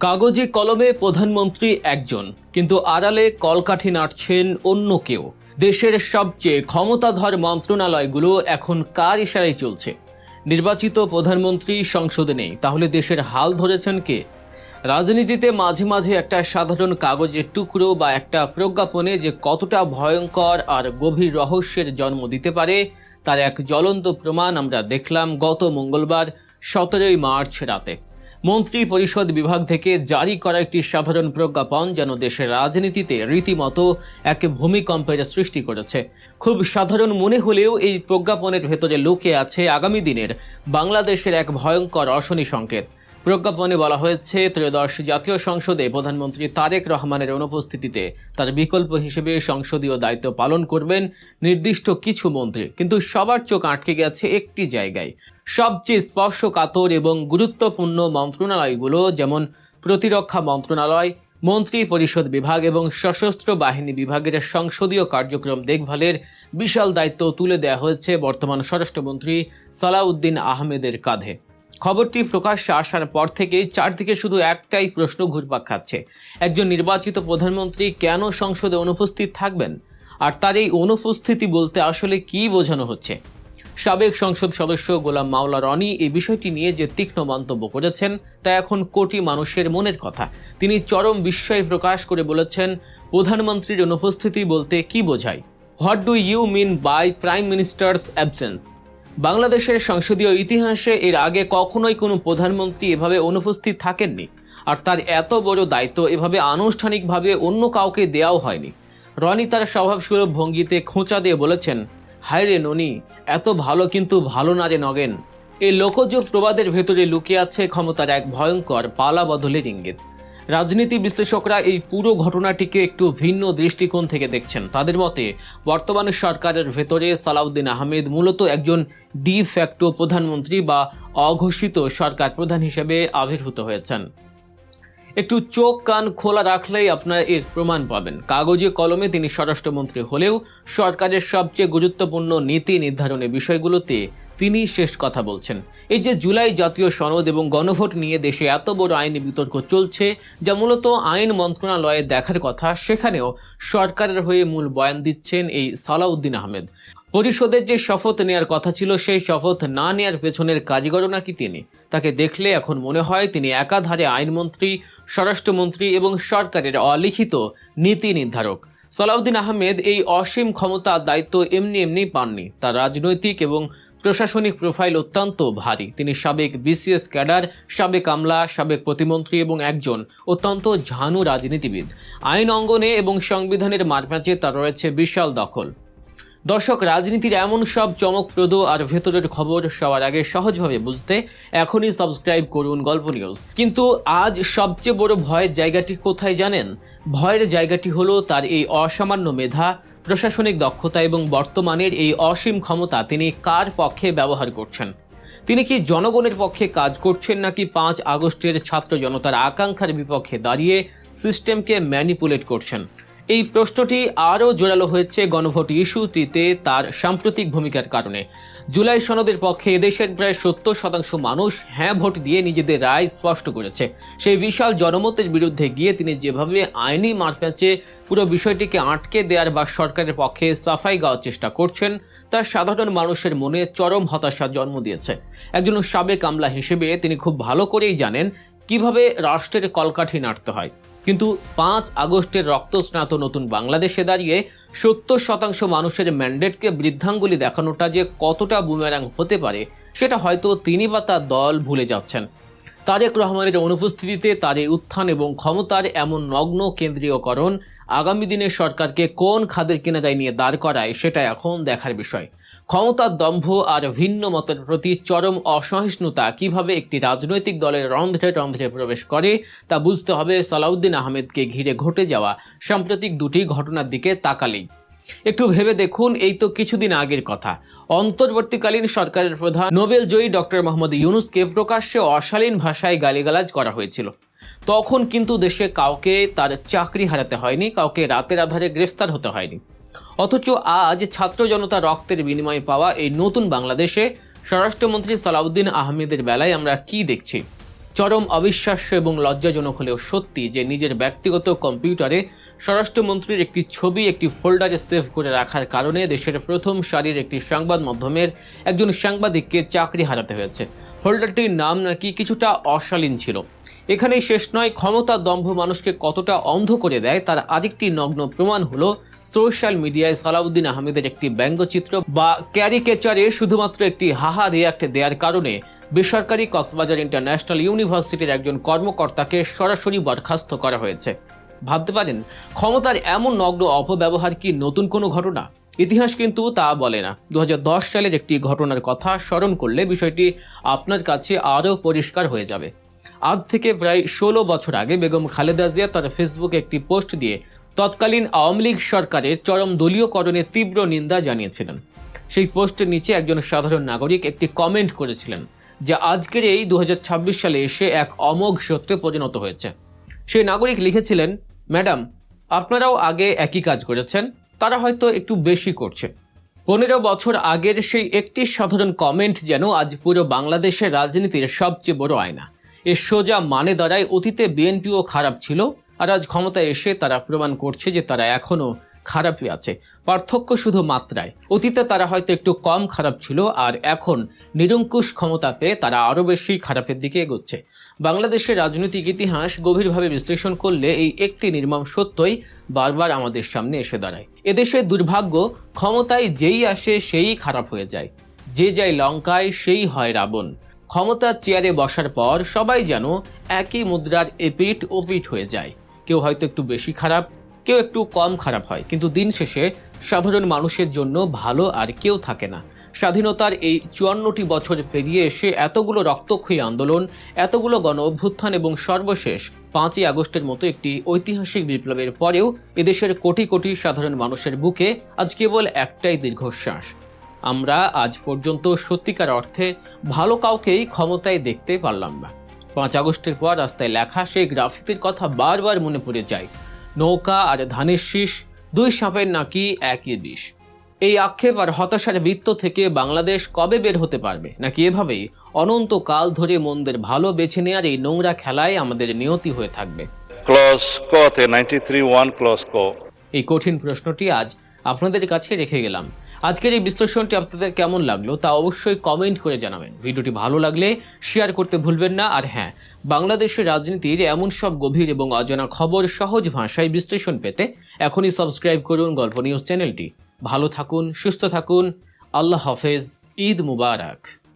কাগজে কলমে প্রধানমন্ত্রী একজন, কিন্তু আড়ালে কলকাঠি নাড়ছেন অন্য কেউ। দেশের সবচেয়ে ক্ষমতাধর মন্ত্রণালয়গুলো এখন কার ইশারায় চলছে? নির্বাচিত প্রধানমন্ত্রী সংসদে নেই, তাহলে দেশের হাল ধরেছেন কে? রাজনীতিতে মাঝে মাঝে একটা সাধারণ কাগজের টুকরো বা একটা প্রজ্ঞাপনে যে কতটা ভয়ঙ্কর আর গভীর রহস্যের জন্ম দিতে পারে তার এক জ্বলন্ত প্রমাণ আমরা দেখলাম গত মঙ্গলবার 17 মার্চ রাতে। মন্ত্রী পরিষদ বিভাগ থেকে জারি করা একটি সাধারণ প্রজ্ঞাপন যেন দেশের রাজনীতিতে রীতিমতো এক ভূমিকম্পের সৃষ্টি করেছে। খুব সাধারণ মনে হলেও এই প্রজ্ঞাপনের ভেতরে লুকে আছে আগামী দিনের বাংলাদেশের এক ভয়ঙ্কর অশনি সংকেত। প্রজ্ঞাপনে বলা হয়েছে, ত্রয়োদশ জাতীয় সংসদে প্রধানমন্ত্রী তারেক রহমানের অনুপস্থিতিতে তার বিকল্প হিসেবে সংসদীয় দায়িত্ব পালন করবেন নির্দিষ্ট কিছু মন্ত্রী। কিন্তু সবার চোখ আটকে গেছে একটি জায়গায়। সবচেয়ে স্পর্শকাতর এবং গুরুত্বপূর্ণ মন্ত্রণালয়গুলো যেমন প্রতিরক্ষা মন্ত্রণালয়, মন্ত্রী পরিষদ বিভাগ এবং সশস্ত্র বাহিনী বিভাগের সংসদীয় কার্যক্রম দেখভালের বিশাল দায়িত্ব তুলে দেওয়া হয়েছে বর্তমান স্বরাষ্ট্রমন্ত্রী সালাউদ্দিন আহমেদের কাঁধে। খবরটি প্রকাশ্যে আসার পর থেকেই চারদিকে শুধু একটাই প্রশ্ন ঘুরপাক খাচ্ছে, একজন নির্বাচিত প্রধানমন্ত্রী কেন সংসদে অনুপস্থিত থাকবেন? আর তার এই অনুপস্থিতি বলতে আসলে কি বোঝানো হচ্ছে? সাবেক সংসদ সদস্য গোলাম মাওলা রনি এই বিষয়টি নিয়ে যে তীক্ষ্ণ মন্তব্য করেছেন তা এখন কোটি মানুষের মনের কথা। তিনি চরম বিস্ময় প্রকাশ করে বলেছেন, প্রধানমন্ত্রীর অনুপস্থিতি বলতে কি বোঝায়? What do you mean by prime minister's absence? বাংলাদেশের সংসদীয় ইতিহাসে এর আগে কখনোই কোনো প্রধানমন্ত্রী এভাবে অনুপস্থিত থাকেননি, আর তার এত বড় দায়িত্ব এভাবে আনুষ্ঠানিকভাবে অন্য কাউকে দেওয়াও হয়নি। রনি তার স্বভাবসুলভ ভঙ্গিতে খোঁচা দিয়ে বলেছেন, হায় রে ননি, এত ভালো কিন্তু ভালো না রে নগেন। এই লোকজ প্রবাদের ভেতরে লুকিয়ে আছে ক্ষমতার এক ভয়ঙ্কর পালা বদলের ইঙ্গিত। রাজনীতি বিশ্লেষকরা এই পুরো ঘটনাটিকে একটু ভিন্ন দৃষ্টিকোণ থেকে দেখছেন। তাদের মতে বর্তমান সরকারের ভেতরে সালাউদ্দিন আহমেদ মূলত একজন ডি ফ্যাক্টো প্রধানমন্ত্রী বা অঘোষিত সরকার প্রধান হিসেবে আবির্ভূত হয়েছেন। একটু চোখ কান খোলা রাখলেই আপনারা এর প্রমাণ পাবেন। কাগজে কলমে তিনি স্বরাষ্ট্রমন্ত্রী হলেও সরকারের সবচেয়ে গুরুত্বপূর্ণ নীতি নির্ধারণের বিষয়গুলোতে তিনি শেষ কথা বলছেন। এই যে জুলাই জাতীয় সনদ এবং গণভোট নিয়ে দেশে এত বড় আইনি বিতর্ক চলছে, যা মূলত আইন মন্ত্রণালয়ে দেখার কথা, সেখানেও সরকারের হয়ে মূল বয়ান দিচ্ছেন এই সালাউদ্দিন আহমেদ। পরিষদের যে শপথ নেওয়ার কথা ছিল, সেই শপথ না নেওয়ার পেছনের কারিগরও নাকি তিনি। তাকে দেখলে এখন মনে হয় তিনি একাধারে আইনমন্ত্রী, স্বরাষ্ট্রমন্ত্রী এবং সরকারের অলিখিত নীতি নির্ধারক। সালাউদ্দিন আহমেদ এই অসীম ক্ষমতার দায়িত্ব এমনি এমনি পাননি। তার রাজনৈতিক এবং প্রশাসনিক প্রোফাইল অত্যন্ত ভারী। তিনি সাবেক বিসিএস ক্যাডার, সাবেক আমলা, সাবেক প্রতিমন্ত্রী এবং একজন অত্যন্ত ঝানু রাজনীতিবিদ। আইন অঙ্গনে এবং সংবিধানের মারপ্যাঁচে তার রয়েছে বিশাল দখল। দর্শক, রাজনীতির এমন সব চমকপ্রদ আর ভেতরের খবর সবার আগে সহজভাবে বুঝতে এখনই সাবস্ক্রাইব করুন গল্প নিউজ। কিন্তু আজ সবচেয়ে বড় ভয়ের জায়গাটি কোথায় জানেন? ভয়ের জায়গাটি হলো তার এই অসামান্য মেধা, প্রশাসনিক দক্ষতা এবং বর্তমানের এই অসীম ক্ষমতা তিনি কার পক্ষে ব্যবহার করছেন। তিনি কি জনগণের পক্ষে কাজ করছেন, নাকি 5 আগস্টের ছাত্র জনতার আকাঙ্ক্ষার বিপক্ষে দাঁড়িয়ে সিস্টেমকে ম্যানিপুলেট করছেন? এই প্রশ্নটি আরও জোরালো হয়েছে গণভোট ইস্যুটিতে তার সাম্প্রতিক ভূমিকার কারণে। জুলাই সনদের পক্ষে এদেশের প্রায় 70% মানুষ হ্যাঁ ভোট দিয়ে নিজেদের রায় স্পষ্ট করেছে। সেই বিশাল জনমতের বিরুদ্ধে গিয়ে তিনি যেভাবে আইনি মারপ্যাঁচে পুরো বিষয়টিকে আটকে দেওয়ার বা সরকারের পক্ষে সাফাই গাওয়ার চেষ্টা করছেন, তা সাধারণ মানুষের মনে চরম হতাশার জন্ম দিয়েছে। একজন সাবেক আমলা হিসেবে তিনি খুব ভালো করেই জানেন কিভাবে রাষ্ট্রের কলকাঠি নাড়তে হয়। কিন্তু 5 আগস্টের রক্তস্নাত নতুন বাংলাদেশে দাঁড়িয়ে 70% মানুষের ম্যান্ডেটকে বৃদ্ধাঙ্গুলি দেখানোটা যে কতটা বুমেরাং হতে পারে, সেটা হয়তো তিনি বা তার দল ভুলে যাচ্ছেন। তারেক রহমানের অনুপস্থিতিতে তার এই উত্থান এবং ক্ষমতার এমন নগ্ন কেন্দ্রীয়করণ আগামী দিনে সরকারকে কোন খাদের কিনারায় নিয়ে দাঁড় করায়, সেটা এখন দেখার বিষয়। ক্ষমতার দম্ভ আর ভিন্ন মতের প্রতি চরম অসহিষ্ণুতা কিভাবে একটি রাজনৈতিক দলের রন্ধ্রে রন্ধ্রে প্রবেশ করে তা বুঝতে হবে সালাউদ্দিন আহমেদকে ঘিরে ঘটে যাওয়া সাম্প্রতিক দুটি ঘটনার দিকে তাকালেই। একটু ভেবে দেখুন, এই তো কিছুদিন আগের কথা। অন্তর্বর্তীকালীন সরকারের প্রধান নোবেলজয়ী ডক্টর মোহাম্মদ ইউনূসকে প্রকাশ্যে অশালীন ভাষায় গালিগালাজ করা হয়েছিল। তখন কিন্তু দেশে কাউকে তার চাকরি হারাতে হয়নি, কাউকে রাতের আধারে গ্রেফতার হতে হয়নি। অথচ আজ ছাত্র জনতা রক্তের বিনিময়ে পাওয়া এই নতুন বাংলাদেশে স্বরাষ্ট্রমন্ত্রী সালাউদ্দিন আহমেদের বেলায় আমরা কি দেখছি? চরম অবিশ্বাস্য এবং লজ্জাজনক হলেও সত্যি যে নিজের ব্যক্তিগত কম্পিউটারে স্বরাষ্ট্রমন্ত্রীর একটি ছবি একটি ফোল্ডারে সেভ করে রাখার কারণে দেশের প্রথম সারির একটি সংবাদ মাধ্যমের একজন সাংবাদিককে চাকরি হারাতে হয়েছে। ফোল্ডারটির নাম নাকি কিছুটা অশালীন ছিল। এখানেই শেষ নয়, ক্ষমতার দম্ভ মানুষকে কতটা অন্ধ করে দেয় তার আরেকটি নগ্ন প্রমাণ হলো সোশ্যাল মিডিয়ায় সালাউদ্দিন আহমেদের একটি ব্যঙ্গচিত্র বা ক্যারিকেচারে শুধুমাত্র একটি হাহা রিয়াক্ট দেওয়ার কারণে বেসরকারি কক্সবাজার ইন্টারন্যাশনাল ইউনিভার্সিটির একজন কর্মকর্তাকে সরাসরি বরখাস্ত করা হয়েছে। ভাবতে পারেন, ক্ষমতার এমন নগ্ন অপব্যবহার কি নতুন কোনো ঘটনা? ইতিহাস কিন্তু তা বলে না। 2010 সালের একটি ঘটনার কথা স্মরণ করলে বিষয়টি আপনার কাছে আরও পরিষ্কার হয়ে যাবে। আজ থেকে প্রায় 16 বছর আগে বেগম খালেদা জিয়া তার ফেসবুকে একটি পোস্ট দিয়ে তৎকালীন আওয়ামী লীগ সরকারের চরম দলীয়করণের তীব্র নিন্দা জানিয়েছিলেন। সেই পোস্টের নিচে একজন সাধারণ নাগরিক একটি কমেন্ট করেছিলেন, যা আজকের এই 2026 সালে এসে এক অমোঘ সত্যে পরিণত হয়েছে। সেই নাগরিক লিখেছিলেন, ম্যাডাম, আপনারাও আগে একই কাজ করেছেন, তারা হয়তো একটু বেশি করছে। 15 বছর আগের সেই একটি সাধারণ কমেন্ট যেন আজ পুরো বাংলাদেশের রাজনীতির সবচেয়ে বড় আয়না। এর সোজা মানে দাঁড়ায় অতীতে বিএনপিও খারাপ ছিল, আর আজ ক্ষমতায় এসে তারা প্রমাণ করছে যে তারা এখনও খারাপই আছে। পার্থক্য শুধু মাত্রায়। অতীতে তারা হয়তো একটু কম খারাপ ছিল, আর এখন নিরঙ্কুশ ক্ষমতা পেয়ে তারা আরও বেশি খারাপের দিকে এগোচ্ছে। বাংলাদেশের রাজনৈতিক ইতিহাস গভীরভাবে বিশ্লেষণ করলে এই একটি নির্মম সত্যই বারবার আমাদের সামনে এসে দাঁড়ায়। এদেশের দুর্ভাগ্য, ক্ষমতায় যেই আসে সেই খারাপ হয়ে যায়, যে যায় লঙ্কায় সেই হয় রাবণ। ক্ষমতার চেয়ারে বসার পর সবাই যেন একই মুদ্রার এপিঠ ওপিঠ হয়ে যায়। কেউ হয়তো একটু বেশি খারাপ, কেউ একটু কম খারাপ হয়, কিন্তু দিন শেষে সাধারণ মানুষের জন্য ভালো আর কেউ থাকে না। স্বাধীনতার এই 54টি বছর পেরিয়ে এসে এতগুলো রক্তক্ষয়ী আন্দোলন, এতগুলো গণ অভ্যুত্থান এবং সর্বশেষ 5ই আগস্টের মতো একটি ঐতিহাসিক বিপ্লবের পরেও এদেশের কোটি কোটি সাধারণ মানুষের বুকে আজ কেবল একটাই দীর্ঘশ্বাস। আমরা আজ পর্যন্ত সত্যিকার অর্থে ভালো কাউকেই ক্ষমতায় দেখতে পারলাম না। 5 আগস্টের পর রাস্তায় লেখা সেই গ্রাফিতির কথা বারবার মনে পড়ে যায়। নৌকা আর ধানের শীষ, দুই সাপের নাকি একই বিষ। এই আক্ষেপ আর হতাশার বৃত্ত থেকে বাংলাদেশ কবে বের হতে পারবে? নাকি এভাবেই অনন্তকাল ধরে মন্দের ভালো বেছে নেওয়ার এই নোংরা খেলায় আমাদের নিয়তি হয়ে থাকবে? ক্লজ কতে 93(1) ক্লজ ক। এই কঠিন প্রশ্নটি আজ আপনাদের কাছে রেখে গেলাম। আজকের এই বিশ্লেষণটি আপনাদের কেমন লাগলো তা অবশ্যই কমেন্ট করে জানাবেন। ভিডিওটি ভালো লাগলে শেয়ার করতে ভুলবেন না। আর হ্যাঁ, বাংলাদেশের রাজনীতির এমন সব গভীর এবং অজানা খবর সহজ ভাষায় বিশ্লেষণ পেতে এখনই সাবস্ক্রাইব করুন গল্প নিউজ চ্যানেলটি। ভালো থাকুন, সুস্থ থাকুন। আল্লাহ হাফেজ। ঈদ মুবারক।